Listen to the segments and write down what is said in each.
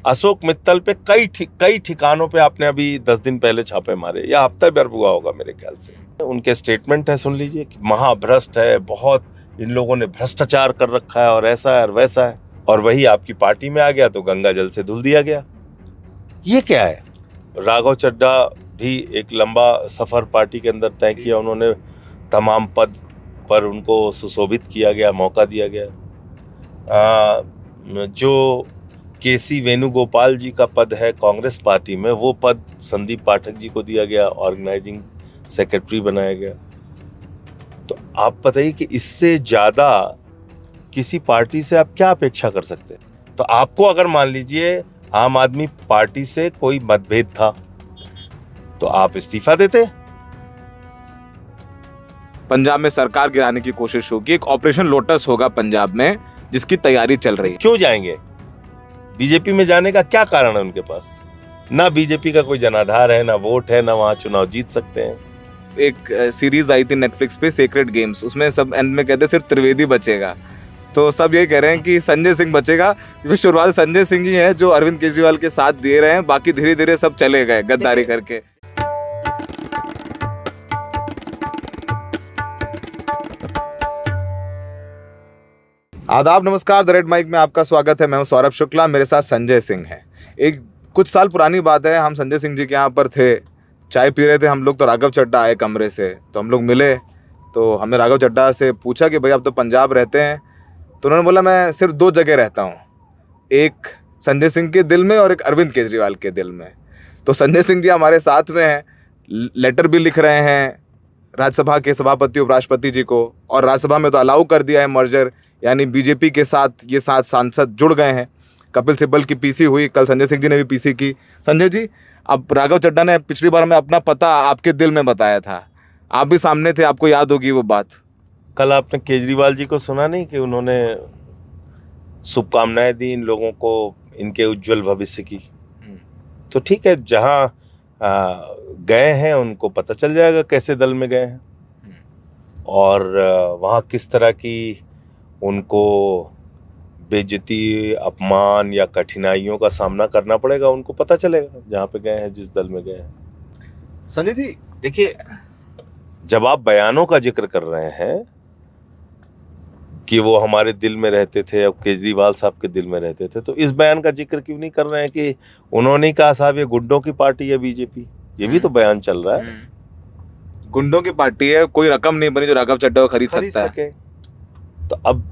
अशोक मित्तल पे कई ठिकानों पे आपने अभी 10 दिन पहले छापे मारे, या हफ्ता भर हुआ होगा मेरे ख्याल से। उनके स्टेटमेंट है, सुन लीजिए कि महाभ्रष्ट है, बहुत इन लोगों ने भ्रष्टाचार कर रखा है और ऐसा है और वैसा है, और वही आपकी पार्टी में आ गया तो गंगा जल से धुल दिया गया। ये क्या है? राघव चड्ढा भी एक लंबा सफर पार्टी के अंदर तय किया उन्होंने, तमाम पद पर उनको सुशोभित किया गया, मौका दिया गया। जो केसी वेणुगोपाल जी का पद है कांग्रेस पार्टी में, वो पद संदीप पाठक जी को दिया गया, ऑर्गेनाइजिंग सेक्रेटरी बनाया गया। तो आप बताइए कि इससे ज्यादा किसी पार्टी से आप क्या अपेक्षा कर सकते हैं? तो आपको अगर मान लीजिए आम आदमी पार्टी से कोई मतभेद था तो आप इस्तीफा देते। पंजाब में सरकार गिराने की कोशिश होगी, एक ऑपरेशन लोटस होगा पंजाब में जिसकी तैयारी चल रही है। क्यों जाएंगे? बीजेपी में जाने का क्या कारण है उनके पास? ना बीजेपी का कोई जनाधार है, ना वोट है, ना वहां चुनाव जीत सकते हैं। एक सीरीज आई थी नेटफ्लिक्स पे, सेक्रेट गेम्स, उसमें सब एंड में कहते सिर्फ त्रिवेदी बचेगा। तो सब ये कह रहे हैं कि संजय सिंह बचेगा, क्योंकि शुरुआत संजय सिंह ही है जो अरविंद केजरीवाल के साथ दे रहे हैं, बाकी धीरे धीरे सब चले गए गद्दारी करके। आदाब, नमस्कार। द रेड माइक में आपका स्वागत है। मैं हूं सौरभ शुक्ला, मेरे साथ संजय सिंह है। एक कुछ साल पुरानी बात है, हम संजय सिंह जी के यहाँ पर थे, चाय पी रहे थे हम लोग, तो राघव चड्ढा आए कमरे से, तो हम लोग मिले। तो हमने राघव चड्ढा से पूछा कि भाई आप तो पंजाब रहते हैं, तो उन्होंने बोला मैं सिर्फ 2 जगह रहता हूँ, एक संजय सिंह के दिल में और एक अरविंद केजरीवाल के दिल में। तो संजय सिंह जी हमारे साथ में हैं, लेटर भी लिख रहे हैं राज्यसभा के सभापति उपराष्ट्रपति जी को, और राज्यसभा में तो अलाउ कर दिया है मर्जर, यानी बीजेपी के साथ ये 7 सांसद जुड़ गए हैं। कपिल सिब्बल की पीसी हुई, कल संजय सिंह जी ने भी पीसी की। संजय जी, अब राघव चड्ढा ने पिछली बार में अपना पता आपके दिल में बताया था, आप भी सामने थे, आपको याद होगी वो बात। कल आपने केजरीवाल जी को सुना नहीं कि उन्होंने शुभकामनाएं दी इन लोगों को इनके उज्जवल भविष्य की? तो ठीक है, जहां गए हैं उनको पता चल जाएगा कैसे दल में गए हैं, और वहाँ किस तरह की उनको बेइज्जती, अपमान या कठिनाइयों का सामना करना पड़ेगा, उनको पता चलेगा जहाँ पे गए हैं, जिस दल में गए हैं। संजय जी देखिए, जब आप बयानों का जिक्र कर रहे हैं कि वो हमारे दिल में रहते थे, अब केजरीवाल साहब के दिल में रहते थे, तो इस बयान का जिक्र क्यों नहीं कर रहे हैं कि उन्होंने कहा साहब ये गुंडों की पार्टी है बीजेपी? ये भी तो बयान चल रहा है। गुंडों की पार्टी है, कोई रकम नहीं बनी जो राघव चड्ढा को खरीद सकता है। तो अब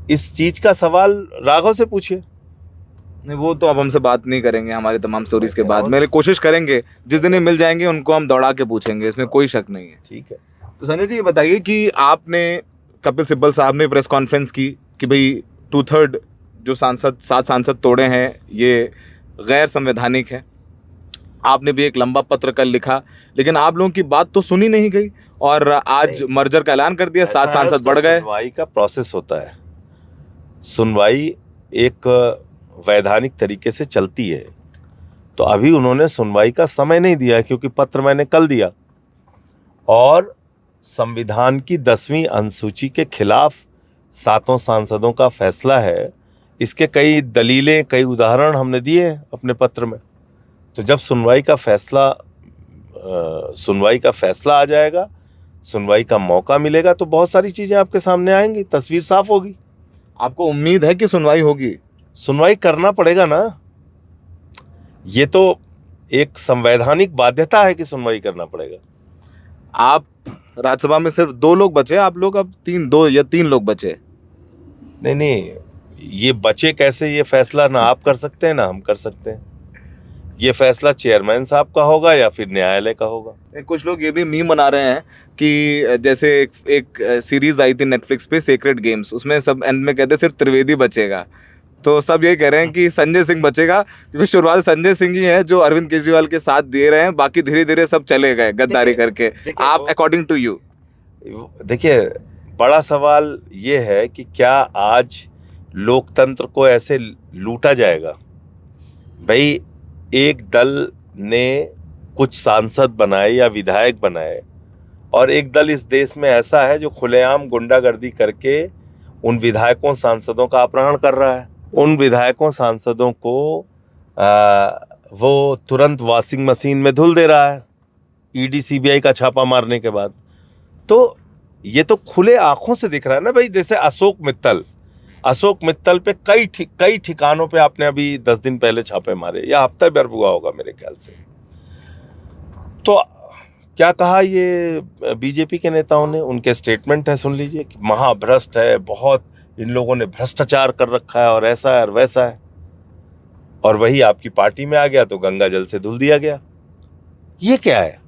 इस चीज का सवाल राघव से पूछिए। नहीं, वो तो अब हमसे बात नहीं करेंगे हमारी तमाम स्टोरीज के बाद। मेरे कोशिश करेंगे, जिस दिन ये मिल जाएंगे उनको हम दौड़ा के पूछेंगे, इसमें कोई शक नहीं है। ठीक है। तो संजय जी ये बताइए कि आपने, कपिल सिब्बल साहब ने प्रेस कॉन्फ्रेंस की कि भाई 2/3 जो 7 सांसद तोड़े हैं ये गैर संवैधानिक है। आपने भी एक लंबा पत्र कल लिखा, लेकिन आप लोगों की बात तो सुनी नहीं गई, और आज मर्जर का ऐलान कर दिया, 7 सांसद बढ़ गए। सुनवाई का प्रोसेस होता है, सुनवाई एक वैधानिक तरीके से चलती है। तो अभी उन्होंने सुनवाई का समय नहीं दिया है, क्योंकि पत्र मैंने कल दिया, और संविधान की 10वीं अनुसूची के खिलाफ 7 सांसदों का फैसला है। इसके कई दलीलें, कई उदाहरण हमने दिए अपने पत्र में। तो जब सुनवाई का फैसला आ जाएगा, सुनवाई का मौका मिलेगा, तो बहुत सारी चीजें आपके सामने आएंगी, तस्वीर साफ होगी। आपको उम्मीद है कि सुनवाई होगी? सुनवाई करना पड़ेगा ना, ये तो एक संवैधानिक बाध्यता है कि सुनवाई करना पड़ेगा। आप राज्यसभा में सिर्फ 2 लोग बचे, आप लोग अब 2 या 3 लोग बचे। नहीं, ये बचे कैसे, ये फैसला ना आप कर सकते हैं ना हम कर सकते हैं। ये फैसला चेयरमैन साहब का होगा या फिर न्यायालय का होगा। कुछ लोग ये भी मीम बना रहे हैं कि जैसे एक सीरीज आई थी नेटफ्लिक्स पे, सेक्रेट गेम्स, उसमें सब एंड में कहते सिर्फ त्रिवेदी बचेगा। तो सब ये कह रहे हैं कि संजय सिंह बचेगा, क्योंकि शुरुआत संजय सिंह ही है जो अरविंद केजरीवाल के साथ दे रहे हैं, बाकी धीरे धीरे सब चले गए गद्दारी करके। आप अकॉर्डिंग टू यू? देखिए, बड़ा सवाल ये है कि क्या आज लोकतंत्र को ऐसे लूटा जाएगा? भाई, एक दल ने कुछ सांसद बनाए या विधायक बनाए, और एक दल इस देश में ऐसा है जो खुलेआम गुंडागर्दी करके उन विधायकों सांसदों का अपहरण कर रहा है। उन विधायकों सांसदों को वो तुरंत वॉशिंग मशीन में धुल दे रहा है ईडी सीबीआई का छापा मारने के बाद। तो ये तो खुले आंखों से दिख रहा है ना भाई। जैसे अशोक मित्तल पे कई ठिकानों पे आपने अभी 10 दिन पहले छापे मारे, या हफ्ता भर हुआ होगा मेरे ख्याल से। तो क्या कहा ये बीजेपी के नेताओं ने, उनके स्टेटमेंट है, सुन लीजिए कि महाभ्रष्ट है, बहुत इन लोगों ने भ्रष्टाचार कर रखा है और ऐसा है और वैसा है। और वही आपकी पार्टी में आ गया तो गंगा जल से धुल दिया गया। ये क्या है?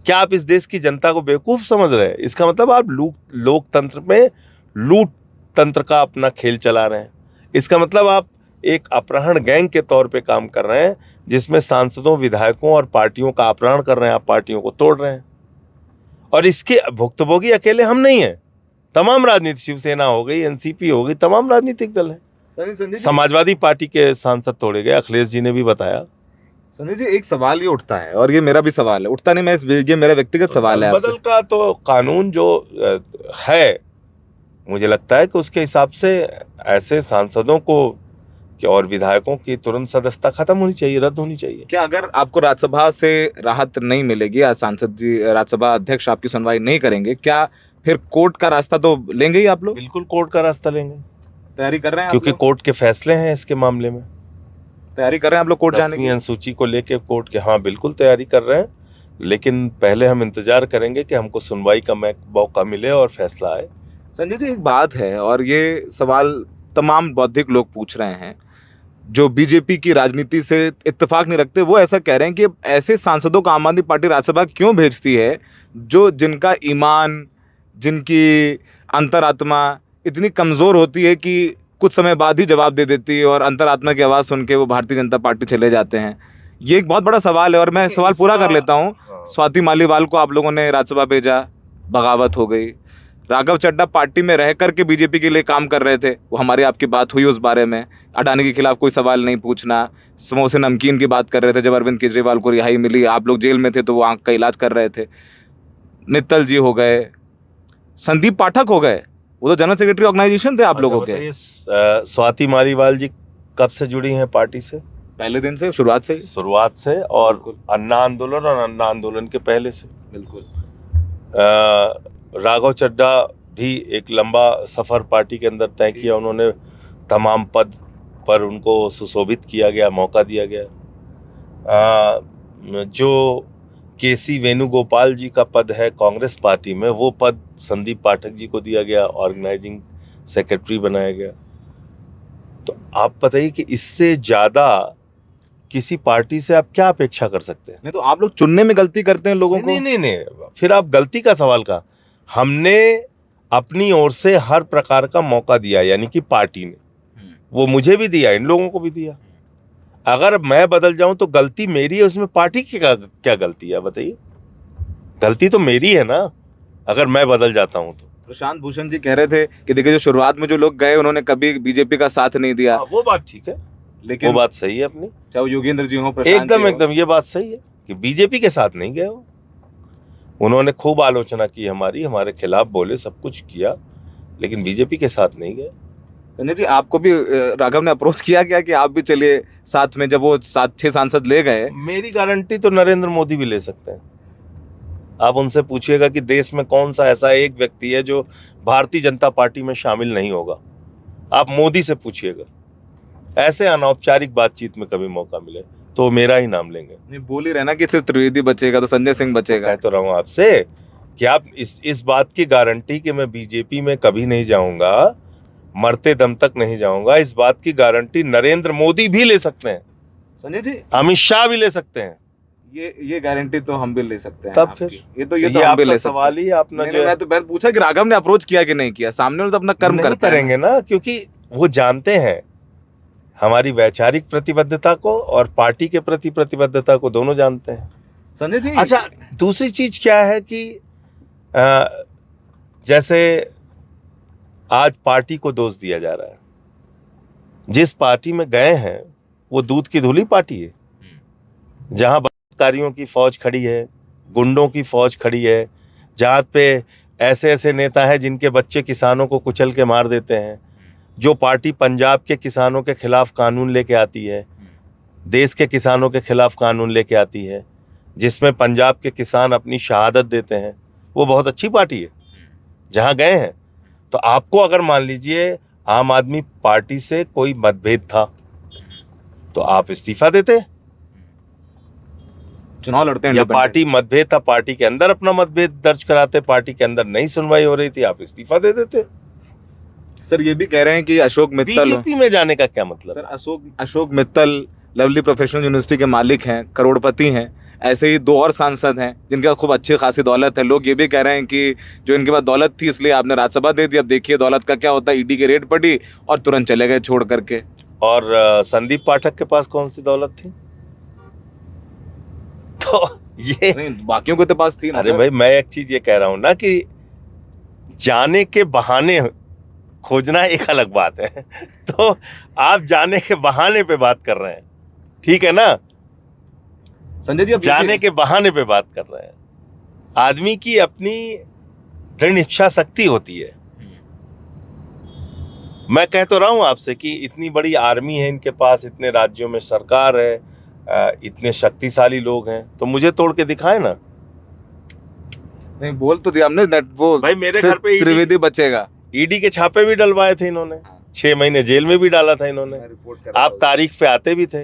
क्या आप इस देश की जनता को बेवकूफ समझ रहे हैं? इसका मतलब आप लोकतंत्र में लूट तंत्र का अपना खेल चला रहे हैं। इसका मतलब आप एक अपहरण गैंग के तौर पे काम कर रहे हैं, जिसमें सांसदों, विधायकों और पार्टियों का अपहरण कर रहे हैं। आप पार्टियों को तोड़ रहे हैं और इसके भुक्तभोगी अकेले हम नहीं हैं। तमाम राजनीति, शिवसेना हो गई, एनसीपी हो गई, तमाम राजनीतिक दल हैं। समाजवादी पार्टी के सांसद तोड़े गए, अखिलेश जी ने भी बताया। संजय जी, एक सवाल ये उठता है, और ये मेरा भी सवाल है, उठता नहीं, ये मेरा व्यक्तिगत सवाल है आपसे। बदल का तो कानून जो है, मुझे लगता है कि उसके हिसाब से ऐसे सांसदों को और विधायकों की तुरंत सदस्यता खत्म होनी चाहिए, रद्द होनी चाहिए। क्या अगर आपको राज्यसभा से राहत नहीं मिलेगी, आज सांसद जी, राज्यसभा अध्यक्ष आपकी सुनवाई नहीं करेंगे, क्या फिर कोर्ट का रास्ता तो लेंगे ही आप लोग? बिल्कुल कोर्ट का रास्ता लेंगे। तैयारी कर रहे हैं क्योंकि कोर्ट के फैसले हैं इसके मामले में। तैयारी कर रहे हैं आप लोग कोर्ट जाने की? 10वीं अनुसूची को लेके कोर्ट के, हाँ बिल्कुल तैयारी कर रहे हैं, लेकिन पहले हम इंतजार करेंगे कि हमको सुनवाई का मौका मिले और फैसला आए। संजय जी, एक बात है, और ये सवाल तमाम बौद्धिक लोग पूछ रहे हैं जो बीजेपी की राजनीति से इत्तेफाक नहीं रखते। वो ऐसा कह रहे हैं कि ऐसे सांसदों को आम आदमी पार्टी राज्यसभा क्यों भेजती है जो जिनका ईमान, जिनकी अंतरात्मा इतनी कमज़ोर होती है कि कुछ समय बाद ही जवाब दे देती है, और अंतरात्मा की आवाज़ सुन के वो भारतीय जनता पार्टी चले जाते हैं। ये एक बहुत बड़ा सवाल है, और मैं सवाल पूरा कर लेता हूँ। स्वाति मालीवाल को आप लोगों ने राज्यसभा भेजा, बगावत हो गई। राघव चड्ढा पार्टी में रह कर के बीजेपी के लिए काम कर रहे थे, वो हमारी आपकी बात हुई उस बारे में। अडानी के खिलाफ कोई सवाल नहीं पूछना, समोसे नमकीन की बात कर रहे थे। जब अरविंद केजरीवाल को रिहाई मिली, आप लोग जेल में थे तो वो आंख का इलाज कर रहे थे। मित्तल जी हो गए, संदीप पाठक हो गए, वो तो जनरल सेक्रेटरी ऑर्गेनाइजेशन थे आप लोगों के। स्वाति मालीवाल जी कब से जुड़ी हैं पार्टी से? पहले दिन से, शुरुआत से, और अन्ना आंदोलन के पहले से। बिल्कुल। राघव चड्ढा भी एक लंबा सफर पार्टी के अंदर तय किया उन्होंने, तमाम पद पर उनको सुशोभित किया गया, मौका दिया गया। जो केसी वेणुगोपाल जी का पद है कांग्रेस पार्टी में, वो पद संदीप पाठक जी को दिया गया, ऑर्गेनाइजिंग सेक्रेटरी बनाया गया। तो आप बताइए कि इससे ज़्यादा किसी पार्टी से आप क्या अपेक्षा कर सकते हैं? नहीं तो आप लोग चुनने में गलती करते हैं लोगों को। नहीं, फिर आप गलती का सवाल का, हमने अपनी ओर से हर प्रकार का मौका दिया, यानी कि पार्टी ने, वो मुझे भी दिया, इन लोगों को भी दिया। अगर मैं बदल जाऊं तो गलती मेरी है, उसमें पार्टी की क्या गलती है बताइए? गलती तो मेरी है ना, अगर मैं बदल जाता हूं तो। प्रशांत भूषण जी कह रहे थे कि देखिए, जो शुरुआत में जो लोग गए उन्होंने कभी बीजेपी का साथ नहीं दिया। वो बात ठीक है, लेकिन वो बात सही है अपनी, चाहे वो योगेंद्र जी हो, प्रशांत एकदम ये बात सही है कि बीजेपी के साथ नहीं गए हो। उन्होंने खूब आलोचना की हमारी, हमारे खिलाफ बोले, सब कुछ किया, लेकिन बीजेपी के साथ नहीं गए। संजय जी, आपको भी राघव ने अप्रोच किया क्या कि आप भी चलिए साथ में? जब वो 7-6 सांसद ले गए। मेरी गारंटी तो नरेंद्र मोदी भी ले सकते हैं। आप उनसे पूछिएगा कि देश में कौन सा ऐसा एक व्यक्ति है जो भारतीय जनता पार्टी में शामिल नहीं होगा। आप मोदी से पूछिएगा। ऐसे अनौपचारिक बातचीत में कभी मौका मिले तो मेरा ही नाम लेंगे। नहीं, बोल ही रहना कि सिर्फ त्रिवेदी बचेगा तो संजय सिंह बचेगा। कह तो रहा हूँ आपसे कि आप इस बात की गारंटी कि मैं बीजेपी में कभी नहीं जाऊंगा, मरते दम तक नहीं जाऊंगा, इस बात की गारंटी नरेंद्र मोदी भी ले सकते हैं, संजय जी, अमित शाह भी ले सकते हैं। ये गारंटी तो हम भी ले सकते हैं। तब फिर ये तो हम भी ले सकते हैं। सवाल ही आपने जो मैं पूछा कि राघव ने अप्रोच किया कि नहीं किया। सामने वाले तो अपना कर्म करते करेंगे ना, क्योंकि वो जानते हैं हमारी वैचारिक प्रतिबद्धता को और पार्टी के प्रति प्रतिबद्धता को, दोनों जानते हैं। संजय जी, अच्छा, दूसरी चीज क्या है कि जैसे आज पार्टी को दोष दिया जा रहा है, जिस पार्टी में गए हैं वो दूध की धुली पार्टी है, जहां बलात्कारियों की फौज खड़ी है, गुंडों की फौज खड़ी है, जहां पे ऐसे नेता हैं जिनके बच्चे किसानों को कुचल के मार देते हैं, जो पार्टी पंजाब के किसानों के खिलाफ कानून लेके आती है, देश के किसानों के खिलाफ कानून लेके आती है, जिसमें पंजाब के किसान अपनी शहादत देते हैं, वो बहुत अच्छी पार्टी है जहां गए हैं। तो आपको अगर मान लीजिए आम आदमी पार्टी से कोई मतभेद था तो आप इस्तीफा देते, चुनाव लड़ते हैं या independent। पार्टी मतभेद था, पार्टी के अंदर अपना मतभेद दर्ज कराते, पार्टी के अंदर नहीं सुनवाई हो रही थी, आप इस्तीफा दे देते। सर ये भी कह रहे हैं कि अशोक मित्तल, बीजेपी में जाने का क्या मतलब? Sir Ashok Mittal lovely professional university के मालिक हैं, करोड़पति हैं। ऐसे ही 2 और सांसद हैं जिनके पास खूब अच्छी खासी दौलत है। लोग ये भी कह रहे हैं कि जो इनके पास दौलत थी इसलिए आपने राज्यसभा दे दी। अब देखिए दौलत का क्या होता है, ईडी की रेड पड़ी और तुरंत चले गए छोड़ करके। और संदीप पाठक के पास कौन सी दौलत थी? तो ये नहीं, बाकियों के तो पास थी ना। अरे सर। भाई, मैं एक चीज ये कह रहा हूं ना कि जाने के बहाने खोजना एक अलग बात है। तो आप जाने के बहाने पे बात कर रहे हैं, ठीक है ना? संजय जी अब जाने के बहाने पे बात कर रहे हैं। आदमी की अपनी दृढ़ इच्छा शक्ति होती है। मैं कह तो रहा हूं आपसे कि इतनी बड़ी आर्मी है इनके पास, इतने राज्यों में सरकार है, इतने शक्तिशाली लोग हैं, तो मुझे तोड़ के दिखाए ना। नहीं बोल तो दिया हमने, वो भाई मेरे सिर्फ घर पे त्रिवेदी बचेगा। ईडी के छापे भी डलवाए थे इन्होंने, 6 महीने जेल में भी डाला था इन्होंने। आप तारीख पे आते भी थे,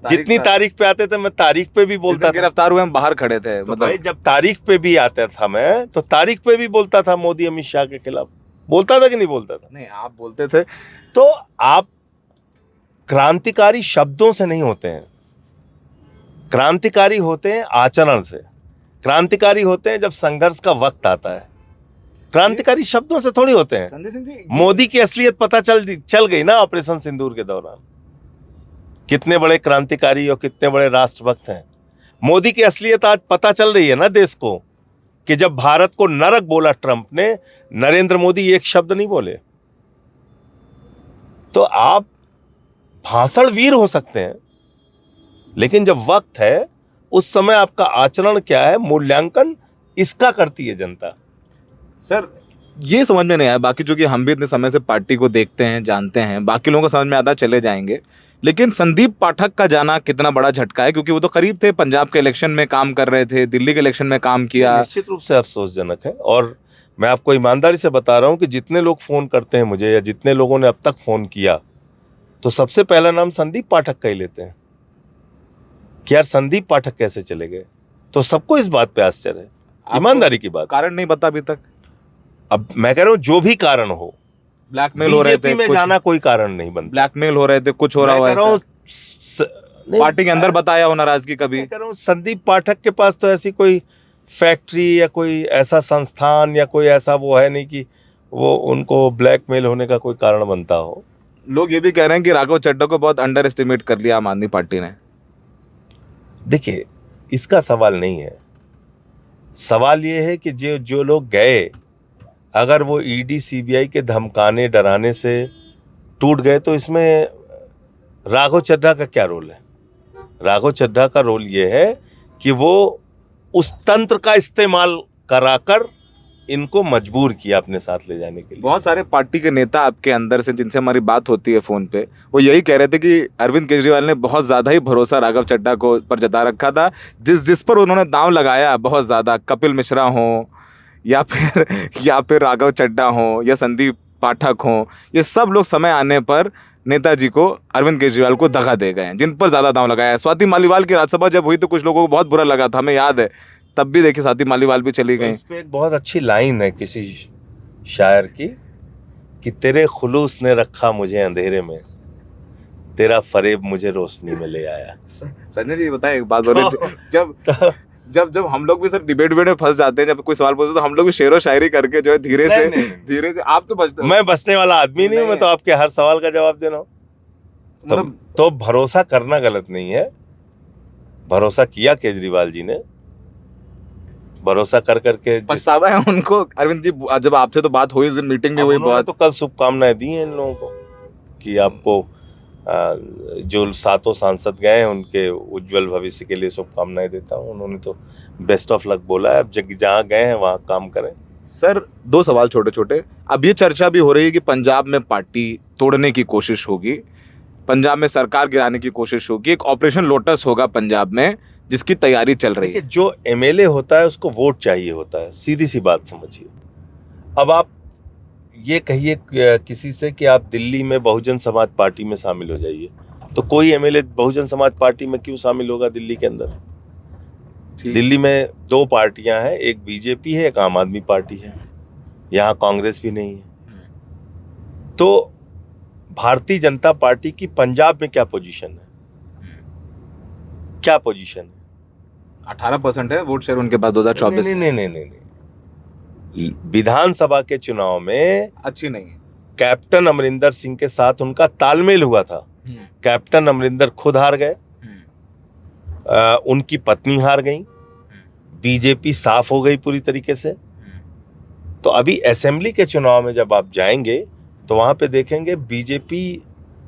जितनी तारीख पे आते थे मैं तारीख पे भी बोलता था। गिरफ्तार हुए हम बाहर खड़े थे, तो भाई जब तारीख पे भी आता था मैं, तो तारीख पे भी बोलता था मोदी अमित शाह के खिलाफ। बोलता था कि नहीं बोलता था? नहीं आप बोलते थे। तो आप क्रांतिकारी शब्दों से नहीं होते हैं, क्रांतिकारी होते हैं आचरण से। क्रांतिकारी होते हैं जब संघर्ष का वक्त आता है, क्रांतिकारी शब्दों से थोड़ी होते हैं। संजय सिंह जी मोदी की असलियत पता चल गई ना ऑपरेशन सिंदूर के दौरान। कितने बड़े क्रांतिकारी और कितने बड़े राष्ट्रभक्त हैं। मोदी की असलियत आज पता चल रही है ना देश को, कि जब भारत को नरक बोला ट्रंप ने, नरेंद्र मोदी एक शब्द नहीं बोले। तो आप भाषण वीर हो सकते हैं, लेकिन जब वक्त है उस समय आपका आचरण क्या है, मूल्यांकन इसका करती है जनता। सर ये समझ में नहीं आया, बाकी चूंकि हम भी इतने समय से पार्टी को देखते हैं, जानते हैं, बाकी लोगों को समझ में आता चले जाएंगे, लेकिन संदीप पाठक का जाना कितना बड़ा झटका है, क्योंकि वो तो करीब थे, पंजाब के इलेक्शन में काम कर रहे थे, दिल्ली के इलेक्शन में काम किया। निश्चित रूप से अफसोसजनक है। और मैं आपको ईमानदारी से बता रहा हूं कि जितने लोग फोन करते हैं मुझे, या जितने लोगों ने अब तक फोन किया, तो सबसे पहला नाम संदीप पाठक का ही लेते हैं कि यार संदीप पाठक कैसे चले गए। तो सबको इस बात पे आश्चर्य है, ईमानदारी की बात। कारण नहीं बता अभी तक। अब मैं कह रहा हूं जो भी कारण हो, ब्लैकमेल हो रहे थे, में कुछ जाना कोई कारण नहीं बनता। ब्लैकमेल हो रहे थे, कुछ हो रहा हुआ है, पार्टी के अंदर बताया हो नाराजगी कभी। मैं कह रहा हूं संदीप पाठक के पास तो ऐसी कोई फैक्ट्री या कोई ऐसा संस्थान या कोई ऐसा वो है नहीं कि वो उनको ब्लैकमेल होने का कोई कारण बनता हो। लोग ये भी कह रहे हैं कि राघव चड्ढा को बहुत अंडर एस्टिमेट कर लिया आम आदमी पार्टी ने। देखिए, इसका सवाल नहीं है। सवाल ये है कि जो लोग गए, अगर वो ईडी सीबीआई के धमकाने डराने से टूट गए, तो इसमें राघव चड्ढा का क्या रोल है? राघव चड्ढा का रोल ये है कि वो उस तंत्र का इस्तेमाल कराकर इनको मजबूर किया अपने साथ ले जाने के लिए। बहुत सारे पार्टी के नेता आपके अंदर से जिनसे हमारी बात होती है फ़ोन पे, वो यही कह रहे थे कि अरविंद केजरीवाल ने बहुत ज़्यादा ही भरोसा राघव चड्ढा को पर जता रखा था, जिस पर उन्होंने दांव लगाया बहुत ज़्यादा, कपिल मिश्रा हो या फिर राघव चड्ढा हो या संदीप पाठक हो, ये सब लोग समय आने पर नेताजी को, अरविंद केजरीवाल को दगा दे गए हैं, जिन पर ज़्यादा दांव लगाया। स्वाति मालीवाल की राज्यसभा जब हुई तो कुछ लोगों को बहुत बुरा लगा था, हमें याद है, तब भी देखिए स्वाति मालीवाल भी चली गई। इस पे एक बहुत अच्छी लाइन है किसी शायर की, कि तेरे खुलूस ने रखा मुझे अंधेरे में, तेरा फरेब मुझे रोशनी में ले आया। संजय जी बताएं एक बात बोले, जब हम लोग भी सर डिबेट में फंस जाते हैं, जब कोई सवाल पूछते तो हम लोग भी शेरो शायरी करके जो है धीरे से आप तो बचते हो। मैं बचने वाला आदमी नहीं हूं, मैं तो आपके हर सवाल का जवाब दे रहा हूं। मतलब तो भरोसा करना गलत नहीं है। भरोसा किया केजरीवाल जी ने, भरोसा कर करके पछतावा है उनको। अरविंद जी जब आपसे तो बात हुई, उस दिन मीटिंग भी हुई बहुत, तो कल शुभकामनाएं दी हैं इन लोगों को कि आपको जो 7 सांसद गए हैं उनके उज्जवल भविष्य के लिए शुभकामनाएं देता हूं। उन्होंने तो बेस्ट ऑफ लक बोला है। अब जहाँ गए हैं वहाँ काम करें। सर 2 सवाल छोटे छोटे। अब ये चर्चा भी हो रही है कि पंजाब में पार्टी तोड़ने की कोशिश होगी, पंजाब में सरकार गिराने की कोशिश होगी, एक ऑपरेशन लोटस होगा पंजाब में जिसकी तैयारी चल रही है। देखिए, जो एमएलए होता है उसको वोट चाहिए होता है, सीधी सी बात समझिए। अब आप ये कहिए किसी से कि आप दिल्ली में बहुजन समाज पार्टी में शामिल हो जाइए, तो कोई एमएलए बहुजन समाज पार्टी में क्यों शामिल होगा दिल्ली के अंदर? दिल्ली में दो पार्टियां हैं, एक बीजेपी है, एक आम आदमी पार्टी है, यहाँ कांग्रेस भी नहीं है। तो भारतीय जनता पार्टी की पंजाब में क्या पोजीशन है? क्या पोजीशन है? 18% है वोट शेयर उनके पास 2024 में। नहीं। विधानसभा के चुनाव में अच्छी नहीं है। कैप्टन अमरिंदर सिंह के साथ उनका तालमेल हुआ था। कैप्टन अमरिंदर खुद हार गए, उनकी पत्नी हार गई, बीजेपी साफ हो गई पूरी तरीके से। तो अभी असेंबली के चुनाव में जब आप जाएंगे तो वहां पे देखेंगे बीजेपी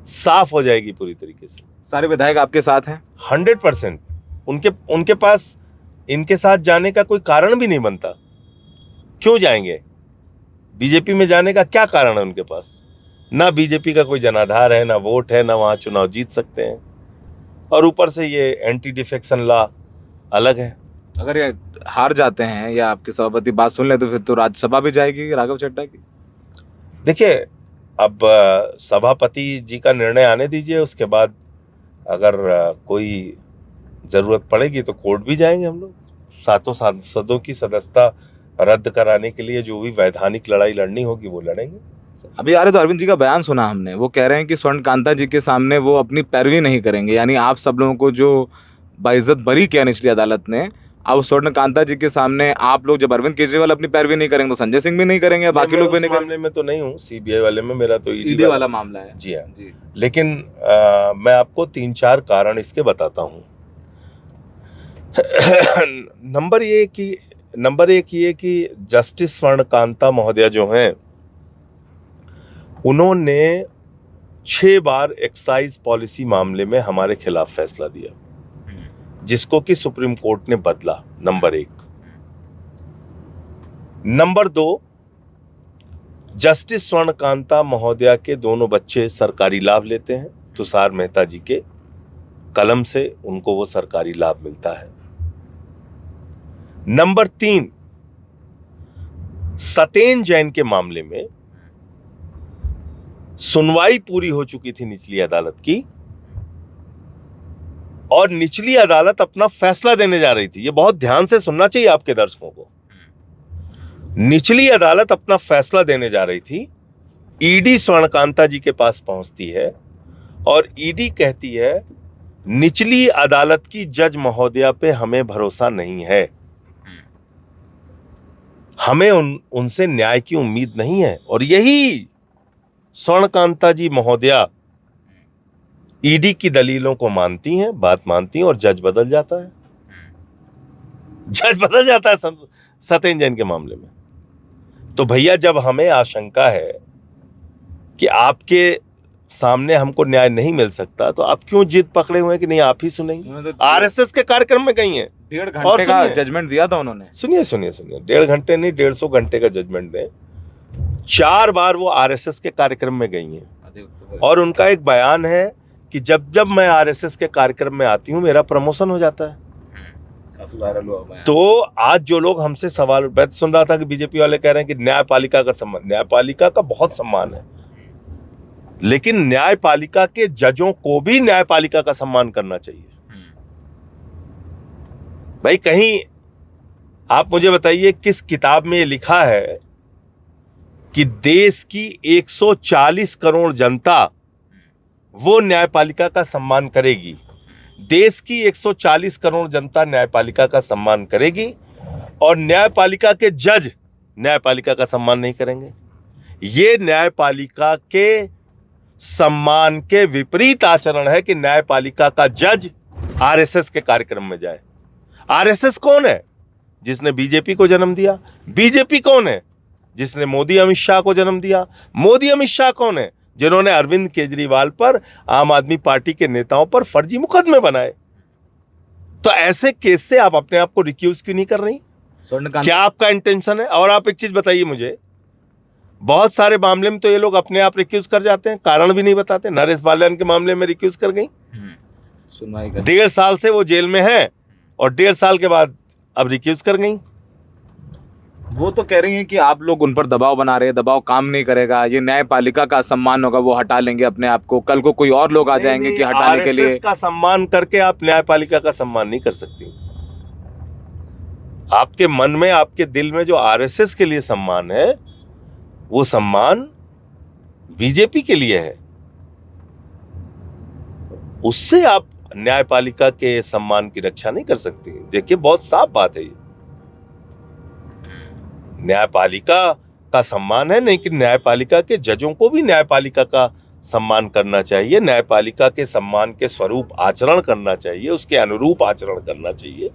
साफ हो जाएगी पूरी तरीके से। सारे विधायक आपके साथ हैं? 100%। उनके पास इनके साथ जाने का कोई कारण भी नहीं बनता। क्यों जाएंगे? बीजेपी में जाने का क्या कारण है उनके पास? ना बीजेपी का कोई जनाधार है, ना वोट है, ना वहां चुनाव जीत सकते हैं, और ऊपर से ये एंटी डिफेक्शन लॉ अलग है। अगर ये हार जाते हैं या आपके सभापति बात सुन ले तो फिर तो राज्यसभा भी जाएगी राघव चड्ढा की। देखिए, अब सभापति जी का निर्णय आने दीजिए, उसके बाद अगर कोई ज़रूरत पड़ेगी तो कोर्ट भी जाएंगे हम लोग। सातों सांसदों की सदस्यता रद्द कराने के लिए जो भी वैधानिक लड़ाई लड़नी होगी वो लड़ेंगे। अभी आ रहे तो अरविंद जी का बयान सुना हमने, वो कह रहे हैं कि स्वर्ण कांता जी के सामने वो अपनी पैरवी नहीं करेंगे, यानी आप सब लोगों को जो बाइज्जत बरी किया निचली अदालत ने, अब स्वर्ण कांता जी के सामने आप लोग, जब अरविंद केजरीवाल अपनी पैरवी नहीं करेंगे तो संजय सिंह भी नहीं करेंगे, बाकी लोग भी नहीं करेंगे। मामले में तो नहीं हूँ, सीबीआई वाले में, मेरा तो ईडी वाला मामला है। जी हाँ जी। लेकिन मैं आपको 3-4 कारण इसके बताता हूँ। नंबर एक ये कि जस्टिस स्वर्ण कांता महोदया जो हैं, उन्होंने 6 बार एक्साइज पॉलिसी मामले में हमारे खिलाफ फैसला दिया, जिसको कि सुप्रीम कोर्ट ने बदला। नंबर 1। नंबर 2, जस्टिस स्वर्ण कांता महोदया के दोनों बच्चे सरकारी लाभ लेते हैं, तुषार मेहता जी के कलम से उनको वो सरकारी लाभ मिलता है। नंबर 3, सतेन जैन के मामले में सुनवाई पूरी हो चुकी थी निचली अदालत की, और निचली अदालत अपना फैसला देने जा रही थी। ये बहुत ध्यान से सुनना चाहिए आपके दर्शकों को। निचली अदालत अपना फैसला देने जा रही थी, ईडी स्वर्णकांता जी के पास पहुंचती है और ईडी कहती है निचली अदालत की जज महोदया पे हमें भरोसा नहीं है, हमें उनसे न्याय की उम्मीद नहीं है। और यही स्वर्णकांता जी महोदया ईडी की दलीलों को मानती हैं, बात मानती हैं, और जज बदल जाता है। जज बदल जाता है सतेन जैन के मामले में। तो भैया, जब हमें आशंका है कि आपके सामने हमको न्याय नहीं मिल सकता, तो आप क्यों जिद पकड़े हुए हैं कि नहीं आप ही सुनेंगे? आरएसएस के कार्यक्रम में गई हैं। 1.5 घंटे का जजमेंट दिया था उन्होंने। सुनिए 1.5 घंटे नहीं, 150 घंटे का जजमेंट दें। 4 बार वो आरएसएस के कार्यक्रम में गई हैं, और उनका एक बयान है कि जब जब मैं आरएसएस के कार्यक्रम में आती हूँ मेरा प्रमोशन हो जाता है। काफी वायरल हुआ। तो आज जो लोग हमसे सवाल, मैं सुन रहा था कि बीजेपी वाले कह रहे हैं कि न्यायपालिका का सम्मान, न्यायपालिका का बहुत सम्मान है, लेकिन न्यायपालिका के जजों को भी न्यायपालिका का सम्मान करना चाहिए। भाई, कहीं आप मुझे बताइए किस किताब में ये लिखा है कि देश की 140 करोड़ जनता वो न्यायपालिका का सम्मान करेगी? देश की 140 करोड़ जनता न्यायपालिका का सम्मान करेगी, और न्यायपालिका के जज न्यायपालिका का सम्मान नहीं करेंगे। ये न्यायपालिका के सम्मान के विपरीत आचरण है कि न्यायपालिका का जज आरएसएस के कार्यक्रम में जाए। आरएसएस कौन है? जिसने बीजेपी को जन्म दिया। बीजेपी कौन है? जिसने मोदी अमित शाह को जन्म दिया। मोदी अमित शाह कौन है? जिन्होंने अरविंद केजरीवाल पर, आम आदमी पार्टी के नेताओं पर फर्जी मुकदमे बनाए। तो ऐसे केस से आप अपने आप को रिक्यूज क्यों नहीं कर रही? क्या आपका इंटेंशन है? और आप एक चीज बताइए मुझे, बहुत सारे मामले में तो ये लोग अपने आप रिक्यूज कर जाते हैं, कारण भी नहीं बताते। नरेश बाल्यान के मामले में रिक्यूज कर गई, सुनवाई कर 1.5 साल से वो जेल में है और 1.5 साल के बाद अब रिक्यूज कर गई। वो तो कह रही हैं कि आप लोग उन पर दबाव बना रहे हैं, दबाव काम नहीं करेगा, ये न्यायपालिका का सम्मान होगा, वो हटा लेंगे अपने आप को, कल को कोई और लोग आ जाएंगे कि हटाने के लिए। RSS का सम्मान करके आप न्यायपालिका का सम्मान नहीं कर सकती। आपके मन में, आपके दिल में जो RSS के लिए सम्मान है, वो सम्मान बीजेपी के लिए है। उससे आप न्यायपालिका के सम्मान की रक्षा नहीं कर सकती। देखिए, बहुत साफ बात है ये। न्यायपालिका का सम्मान है, लेकिन न्यायपालिका के जजों को भी न्यायपालिका का सम्मान करना चाहिए, न्यायपालिका के सम्मान के स्वरूप आचरण करना चाहिए, उसके अनुरूप आचरण करना चाहिए।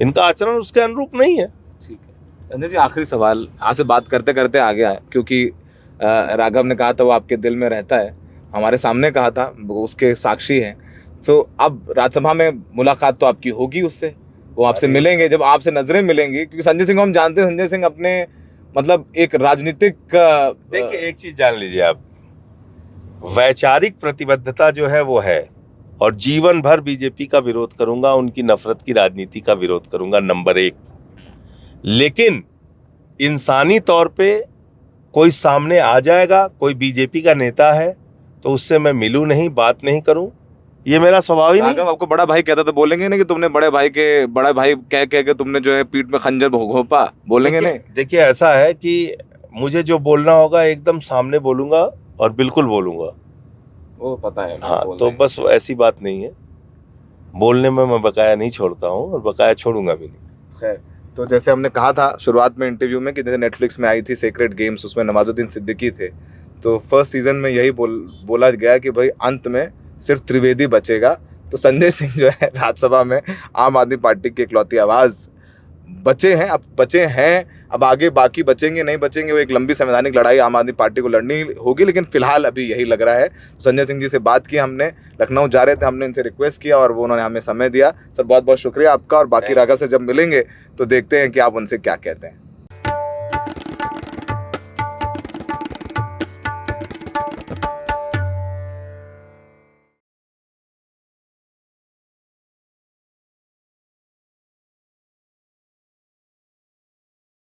इनका आचरण उसके अनुरूप नहीं है। ठीक है संजय जी, आखिरी सवाल, आपसे बात करते करते आ गया है, क्योंकि राघव ने कहा था वो आपके दिल में रहता है, हमारे सामने कहा था, वो उसके साक्षी हैं। तो अब राज्यसभा में मुलाकात तो आपकी होगी उससे, वो आपसे मिलेंगे, जब आपसे नजरें मिलेंगी, क्योंकि संजय सिंह को हम जानते हैं, संजय सिंह अपने मतलब एक राजनीतिक देखिए, एक चीज जान लीजिए आप, वैचारिक प्रतिबद्धता जो है वो है, और जीवन भर बीजेपी का विरोध करूंगा, उनकी नफरत की राजनीति का विरोध करूंगा, नंबर 1। लेकिन इंसानी तौर पे कोई सामने आ जाएगा, कोई बीजेपी का नेता है, तो उससे मैं मिलूं नहीं, बात नहीं करूं, ये मेरा स्वभाव ही नहीं। राघव आपको बड़ा भाई कहता तो बोलेंगे नहीं कि तुमने बड़ा भाई कह के तुमने जो है पीठ में खंजर घोंपा, बोलेंगे नहीं? देखिए, ऐसा है कि मुझे जो बोलना होगा एकदम सामने बोलूंगा और बिल्कुल बोलूंगा, वो पता है। हाँ, तो बस ऐसी बात नहीं है। बोलने में मैं बकाया नहीं छोड़ता हूँ और बकाया छोड़ूंगा भी नहीं। खैर, तो जैसे हमने कहा था शुरुआत में इंटरव्यू में कि जैसे नेटफ्लिक्स में आई थी सेक्रेड गेम्स, उसमें नवाजुद्दीन सिद्दीकी थे, तो फर्स्ट सीजन में यही बोला गया कि भाई अंत में सिर्फ त्रिवेदी बचेगा। तो संजय सिंह जो है राज्यसभा में आम आदमी पार्टी की इकलौती आवाज़ बचे हैं। अब आगे बाकी बचेंगे नहीं बचेंगे, वो एक लंबी संवैधानिक लड़ाई आम आदमी पार्टी को लड़नी होगी, लेकिन फिलहाल अभी यही लग रहा है। संजय सिंह जी से बात की हमने, लखनऊ जा रहे थे, हमने इनसे रिक्वेस्ट किया और वो उन्होंने हमें समय दिया। सर, बहुत बहुत शुक्रिया आपका, और बाकी राघव से जब मिलेंगे तो देखते हैं कि आप उनसे क्या कहते हैं।